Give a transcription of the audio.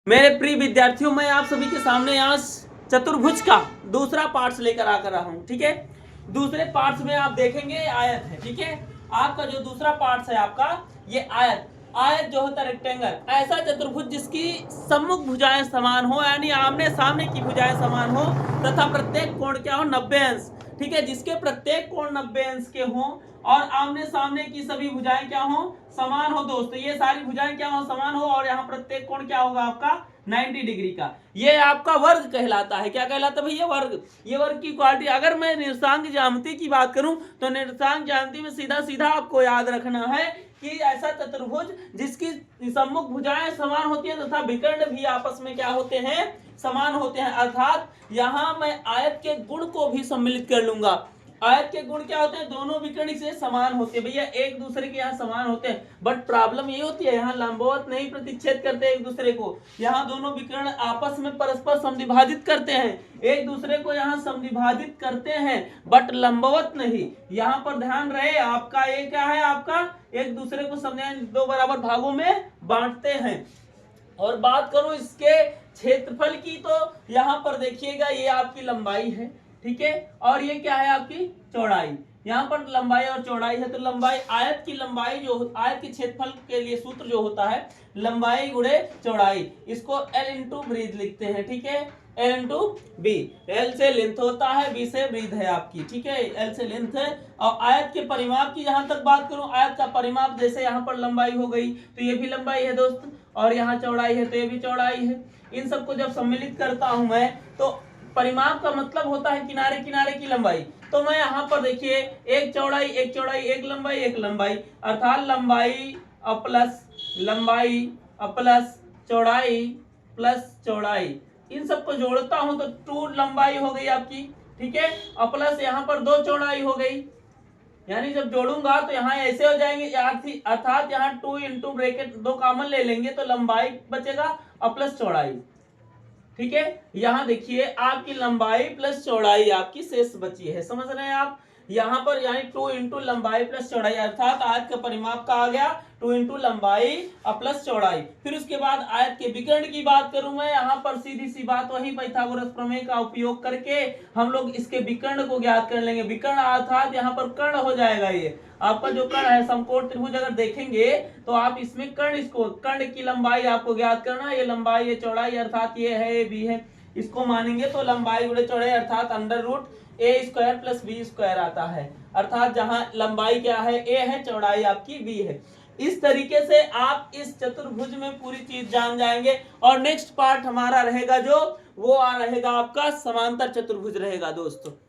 मेरे प्रिय विद्यार्थियों, मैं आप सभी के सामने आज चतुर्भुज का दूसरा पार्ट्स लेकर आकर रहा हूं। ठीक है, दूसरे पार्ट्स में आप देखेंगे आयत है। ठीक है, आपका जो दूसरा पार्ट्स है आपका ये आयत जो होता है रेक्टेंगल, ऐसा चतुर्भुज जिसकी सम्मुख भुजाएं समान हो, यानी आमने सामने की भुजाएं समान हो तथा प्रत्येक कोण क्या हो 90 अंश। ठीक है, जिसके प्रत्येक कोण 90 अंश के हों और आमने सामने की सभी भुजाएं क्या हो समान हो। दोस्तों ये सारी भुजाएं क्या हो समान हो और यहाँ प्रत्येक कोण क्या होगा आपका 90 डिग्री का। ये आपका वर्ग कहलाता है। क्या कहलाता है भैया? वर्ग। ये वर्ग की क्वालिटी। अगर मैं निर्देशांक ज्यामिति की बात करूं तो निर्देशांक ज्यामिति में सीधा सीधा आपको याद रखना है कि ऐसा चतुर्भुज जिसकी सम्मुख भुजाएं समान होती है तथा विकर्ण भी आपस में क्या होते हैं समान होते हैं। अर्थात यहां मैं आयत के गुण को भी सम्मिलित कर लूंगा। आयत के गुण क्या होते हैं? दोनों विकर्ण से समान होते हैं। भैया एक दूसरे के यहाँ समान होते हैं, बट प्रॉब्लम ये होती है यहाँ लंबवत नहीं प्रतिच्छेद करते एक दूसरे को। यहाँ दोनों विकर्ण आपस में परस्पर समद्विभाजित करते हैं, एक दूसरे को यहाँ समद्विभाजित करते हैं, बट लंबवत नहीं। यहाँ पर ध्यान रहे आपका ये क्या है, आपका एक दूसरे को दो बराबर भागों में बांटते हैं। और बात करूं इसके क्षेत्रफल की तो यहाँ पर देखिएगा ये आपकी लंबाई है। ठीक है, और ये क्या है आपकी चौड़ाई। यहाँ पर लंबाई और चौड़ाई है, तो लंबाई आयत की लंबाई जो आयत के क्षेत्रफल के लिए सूत्र जो होता है लंबाई गुणे चौड़ाई, इसको L इंटू ब्रीथ लिखते हैं। ठीक है, L इंटू बी। L से लेंथ होता है, B से ब्रीथ है आपकी। ठीक है, L से लेंथ है। और आयत के परिमाप की जहां तक बात करूं, आयत का परिमाप जैसे यहाँ पर लंबाई हो गई तो ये भी लंबाई है दोस्त, और यहाँ चौड़ाई है तो ये भी चौड़ाई है। इन सबको जब सम्मिलित करता हूं मैं तो परिमाप का मतलब होता है किनारे किनारे की लंबाई। तो मैं यहाँ पर देखिए एक चौड़ाई एक चौड़ाई, एक लंबाई एक लंबाई, अर्थात लंबाई प्लस चौड़ाई प्लस चौड़ाई, इन सबको जोड़ता हूं तो 2 लंबाई हो गई आपकी। ठीक है, और प्लस यहाँ पर 2 चौड़ाई हो गई, यानी जब जोड़ूंगा तो यहाँ ऐसे हो जाएंगे, अर्थात यहाँ 2 इंटू ब्रैकेट 2 कॉमन ले लेंगे तो लंबाई बचेगा और प्लस चौड़ाई। ठीक है, यहां देखिए आपकी लंबाई प्लस चौड़ाई आपकी शेष बची है। समझ रहे हैं आप? यहां पर यानी 2 इंटू लंबाई प्लस चौड़ाई, अर्थात आयत का परिमाप का आ गया 2 इंटू लंबाई और प्लस चौड़ाई। फिर उसके बाद आयत के विकर्ण की बात करूं मैं, यहाँ पर सीधी सी बात वही पाइथागोरस प्रमेय का उपयोग करके हम लोग इसके विकर्ण को ज्ञात कर लेंगे। विकर्ण अर्थात यहाँ पर कर्ण हो जाएगा। ये आपका जो कर्ण है समकोण त्रिभुज अगर देखेंगे तो आप इसमें कर्ण की लंबाई आपको ज्ञात करना है। ये लंबाई ये चौड़ाई अर्थात ये है ये बी है, इसको मानेंगे तो लंबाई गुणे चौड़ाई अर्थात अंडर रूट ए स्क्वायर प्लस बी स्क्वायर आता है। अर्थात जहां लंबाई क्या है ए है, चौड़ाई आपकी बी है। इस तरीके से आप इस चतुर्भुज में पूरी चीज जान जाएंगे। और नेक्स्ट पार्ट हमारा रहेगा जो वो रहेगा आपका समांतर चतुर्भुज रहेगा दोस्तों।